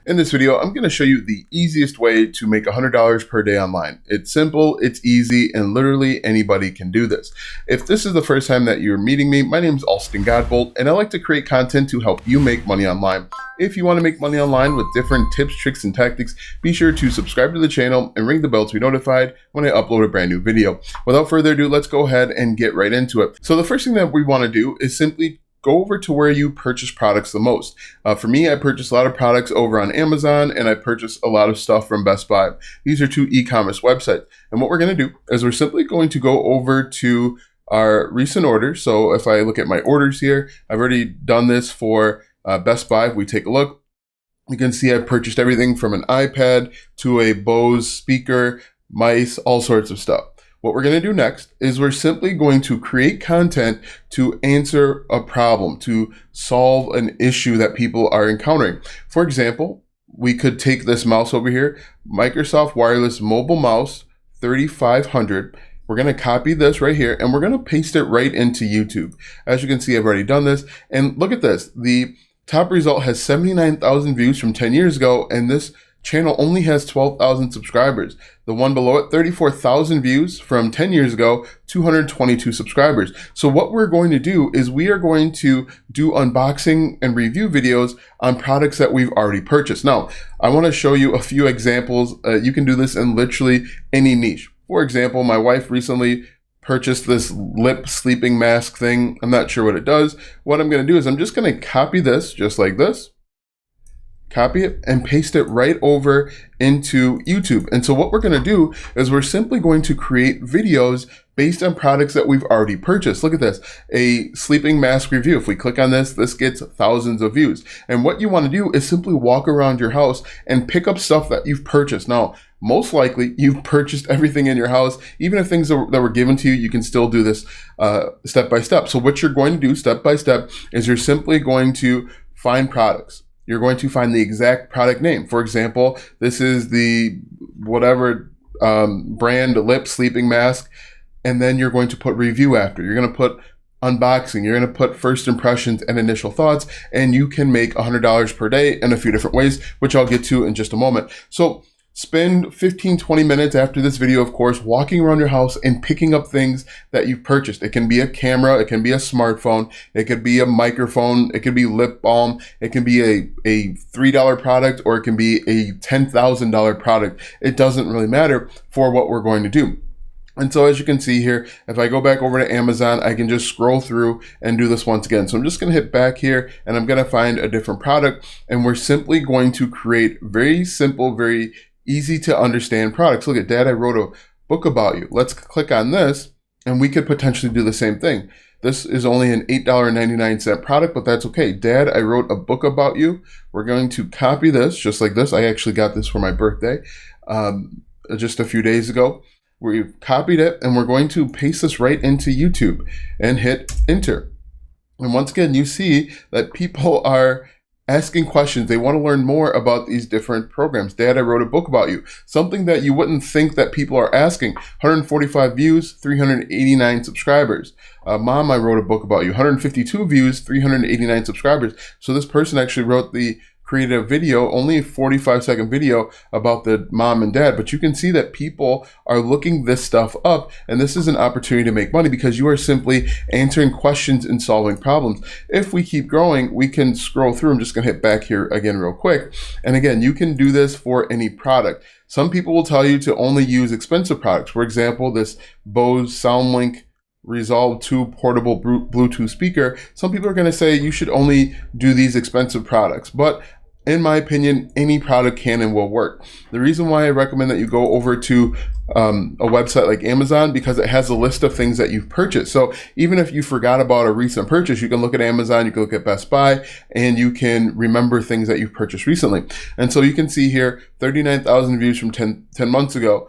In this video, I'm going to show you the easiest way to make $100 per day online. It's simple, it's easy, and literally anybody can do this. If this is the first time that you're meeting me, my name is Alston Godbolt, and I like to create content to help you make money online. If you want to make money online with different tips, tricks, and tactics, be sure to subscribe to the channel and ring the bell to be notified when I upload a brand new video. Without further ado, let's go ahead and get right into it. So the first thing that we want to do is simply go over to where you purchase products the most. For me, I purchase a lot of products over on Amazon, and I purchase a lot of stuff from Best Buy. These are two e-commerce websites. And what we're going to do is we're simply going to go over to our recent orders. So if I look at my orders here, I've already done this for Best Buy. If we take a look, you can see I've purchased everything from an iPad to a Bose speaker, mice, all sorts of stuff. What we're going to do next is we're simply going to create content to answer a problem, to solve an issue that people are encountering. For example, we could take this mouse over here, Microsoft Wireless Mobile Mouse 3500. We're going to copy this right here and we're going to paste it right into YouTube. As you can see, I've already done this. And look at this. The top result has 79,000 views from 10 years ago, and this channel only has 12,000 subscribers. The one below it, 34,000 views from 10 years ago, 222 subscribers. So what we're going to do is we are going to do unboxing and review videos on products that we've already purchased. Now, I want to show you a few examples. You can do this in literally any niche. For example, my wife recently purchased this lip sleeping mask thing. I'm not sure what it does. What I'm going to do is I'm just going to copy this just like this. Copy it and paste it right over into YouTube. And so what we're going to do is we're simply going to create videos based on products that we've already purchased. Look at this, a sleeping mask review. If we click on this, this gets thousands of views. And what you want to do is simply walk around your house and pick up stuff that you've purchased. Now, most likely you've purchased everything in your house. Even if things that were given to you, you can still do this step by step. So what you're going to do step by step is you're simply going to find products. You're going to find the exact product name. For example, this is the whatever brand lip sleeping mask, and then you're going to put review after. You're going to put unboxing. You're going to put first impressions and initial thoughts, and you can make $100 per day in a few different ways, which I'll get to in just a moment. So spend 15-20 minutes after this video, of course, walking around your house and picking up things that you've purchased. It can be a camera, it can be a smartphone, it could be a microphone, it could be lip balm, it can be a $3 product, or it can be a $10,000 product. It doesn't really matter for what we're going to do. And so as you can see here, if I go back over to Amazon, I can just scroll through and do this once again. So I'm just going to hit back here and I'm going to find a different product, and we're simply going to create very simple, very easy to understand products. Look at Dad, I wrote a book about you. Let's click on this and we could potentially do the same thing. This is only an $8.99 product, but that's okay. Dad, I wrote a book about you. We're going to copy this just like this. I actually got this for my birthday just a few days ago. We've copied it and we're going to paste this right into YouTube and hit enter. And once again, you see that people are asking questions. They want to learn more about these different programs. Dad, I wrote a book about you. Something that you wouldn't think that people are asking. 145 views, 389 subscribers. Mom, I wrote a book about you. 152 views, 389 subscribers. So this person actually created a video, only a 45-second video about the mom and dad, but you can see that people are looking this stuff up, and this is an opportunity to make money because you are simply answering questions and solving problems. If we keep growing, we can scroll through. I'm just gonna hit back here again real quick. And again, you can do this for any product. Some people will tell you to only use expensive products. For example, this Bose SoundLink Resolve 2 portable Bluetooth speaker. Some people are going to say you should only do these expensive products, but in my opinion, any product can and will work. The reason why I recommend that you go over to a website like Amazon, because it has a list of things that you've purchased. So even if you forgot about a recent purchase, you can look at Amazon, you can look at Best Buy, and you can remember things that you've purchased recently. And so you can see here, 39,000 views from 10 months ago.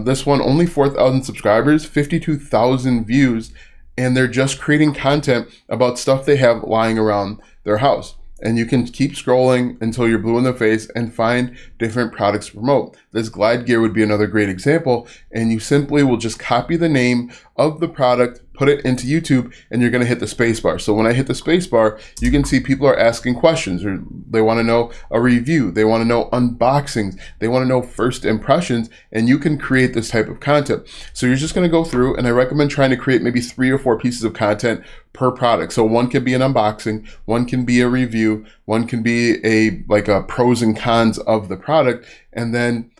This one, only 4,000 subscribers, 52,000 views, and they're just creating content about stuff they have lying around their house. And you can keep scrolling until you're blue in the face and find different products to promote. This Glide gear would be another great example, and you simply will just copy the name of the product, put it into YouTube, and you're going to hit the space bar. So when I hit the space bar, you can see people are asking questions, or they want to know a review, they want to know unboxings, they want to know first impressions, and you can create this type of content. So you're just going to go through, and I recommend trying to create maybe 3 or 4 pieces of content per product. So one can be an unboxing, one can be a review, one can be a pros and cons of the product, and then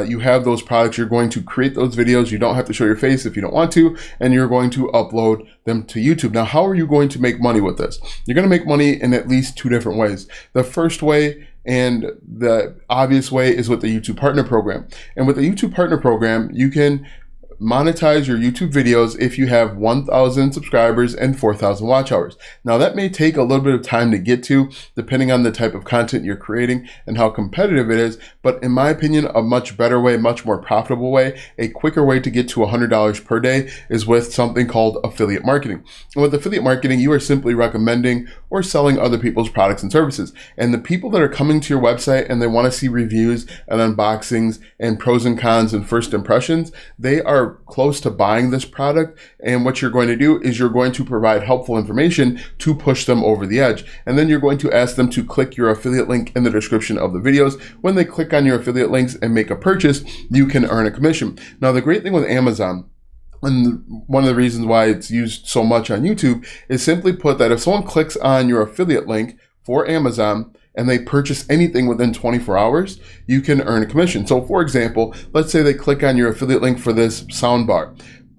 you have those products. You're going to create those videos. You don't have to show your face if you don't want to, and you're going to upload them to YouTube. Now, how are you going to make money with this? You're going to make money in at least 2 different ways. The first way, and the obvious way, is with the YouTube Partner Program. And with the YouTube Partner Program, you can monetize your YouTube videos if you have 1,000 subscribers and 4,000 watch hours. Now that may take a little bit of time to get to, depending on the type of content you're creating and how competitive it is. But in my opinion, a much better way, much more profitable way, a quicker way to get to $100 per day is with something called affiliate marketing. And with affiliate marketing, you are simply recommending or selling other people's products and services. And the people that are coming to your website and they want to see reviews and unboxings and pros and cons and first impressions, they are close to buying this product. And what you're going to do is you're going to provide helpful information to push them over the edge. And then you're going to ask them to click your affiliate link in the description of the videos. When they click on your affiliate links and make a purchase, you can earn a commission. Now, the great thing with Amazon, and one of the reasons why it's used so much on YouTube, is simply put that if someone clicks on your affiliate link for Amazon and they purchase anything within 24 hours, you can earn a commission. So for example, let's say they click on your affiliate link for this sound bar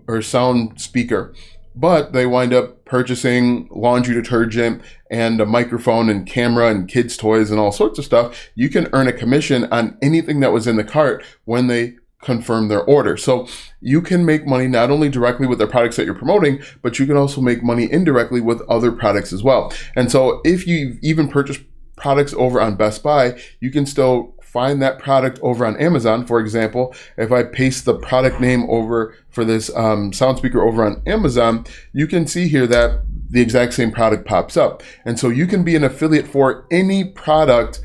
or sound speaker, but they wind up purchasing laundry detergent and a microphone and camera and kids' toys and all sorts of stuff. You can earn a commission on anything that was in the cart when they confirm their order. So you can make money not only directly with the products that you're promoting, but you can also make money indirectly with other products as well. And so if you even purchase products over on Best Buy, you can still find that product over on Amazon. For example, if I paste the product name over for this sound speaker over on Amazon, you can see here that the exact same product pops up. And so you can be an affiliate for any product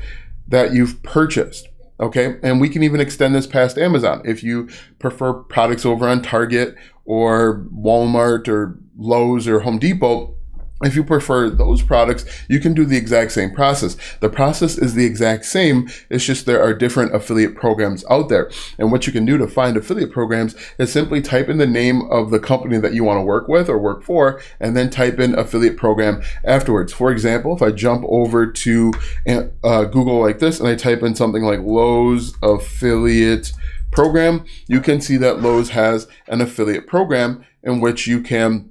that you've purchased. Okay, and we can even extend this past Amazon. If you prefer products over on Target or Walmart or Lowe's or Home Depot, if you prefer those products, you can do the exact same process. The process is the exact same. It's just there are different affiliate programs out there. And what you can do to find affiliate programs is simply type in the name of the company that you want to work with or work for, and then type in affiliate program afterwards. For example, if I jump over to Google like this and I type in something like Lowe's affiliate program, you can see that Lowe's has an affiliate program in which you can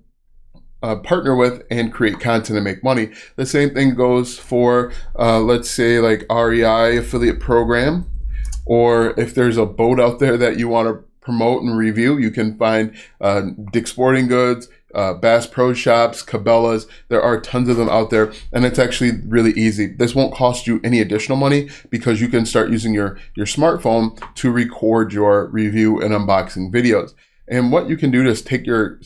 partner with and create content and make money. The same thing goes for, let's say, like REI affiliate program, or if there's a boat out there that you want to promote and review, you can find Dick's Sporting Goods, Bass Pro Shops, Cabela's. There are tons of them out there, and it's actually really easy. This won't cost you any additional money because you can start using your smartphone to record your review and unboxing videos. And what you can do to take your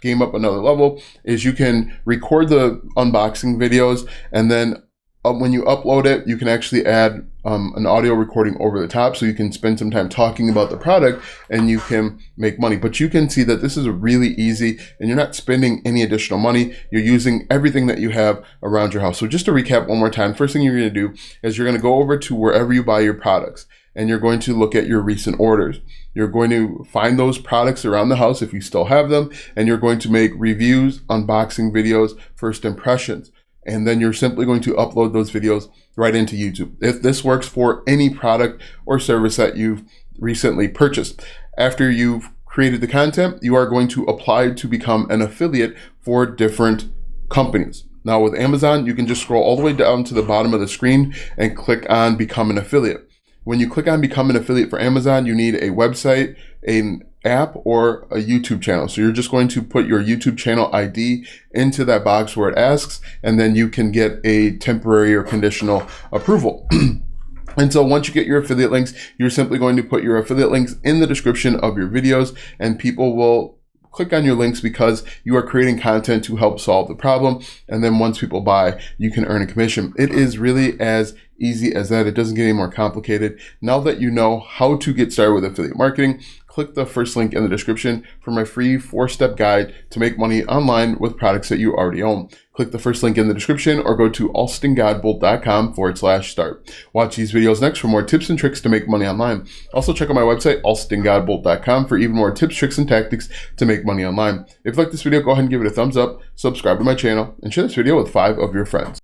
game up another level is you can record the unboxing videos, and then when you upload it, you can actually add an audio recording over the top, so you can spend some time talking about the product and you can make money. But you can see that this is really easy and you're not spending any additional money. You're using everything that you have around your house. So just to recap one more time, first thing you're going to do is you're going to go over to wherever you buy your products, and you're going to look at your recent orders. You're going to find those products around the house if you still have them, and you're going to make reviews, unboxing videos, first impressions. And then you're simply going to upload those videos right into YouTube. If this works for any product or service that you've recently purchased. After you've created the content, you are going to apply to become an affiliate for different companies. Now with Amazon, you can just scroll all the way down to the bottom of the screen and click on Become an Affiliate. When you click on Become an Affiliate for Amazon, you need a website, an app, or a YouTube channel. So you're just going to put your YouTube channel ID into that box where it asks, and then you can get a temporary or conditional approval. And so once you get your affiliate links, you're simply going to put your affiliate links in the description of your videos, and people will click on your links because you are creating content to help solve the problem. And then once people buy, you can earn a commission. It is really as easy as that. It doesn't get any more complicated. Now that you know how to get started with affiliate marketing, click the first link in the description for my free 4-step guide to make money online with products that you already own. Click the first link in the description or go to alstongodbolt.com/start. Watch these videos next for more tips and tricks to make money online. Also check out my website, alstongodbolt.com, for even more tips, tricks, and tactics to make money online. If you like this video, go ahead and give it a thumbs up, subscribe to my channel, and share this video with 5 of your friends.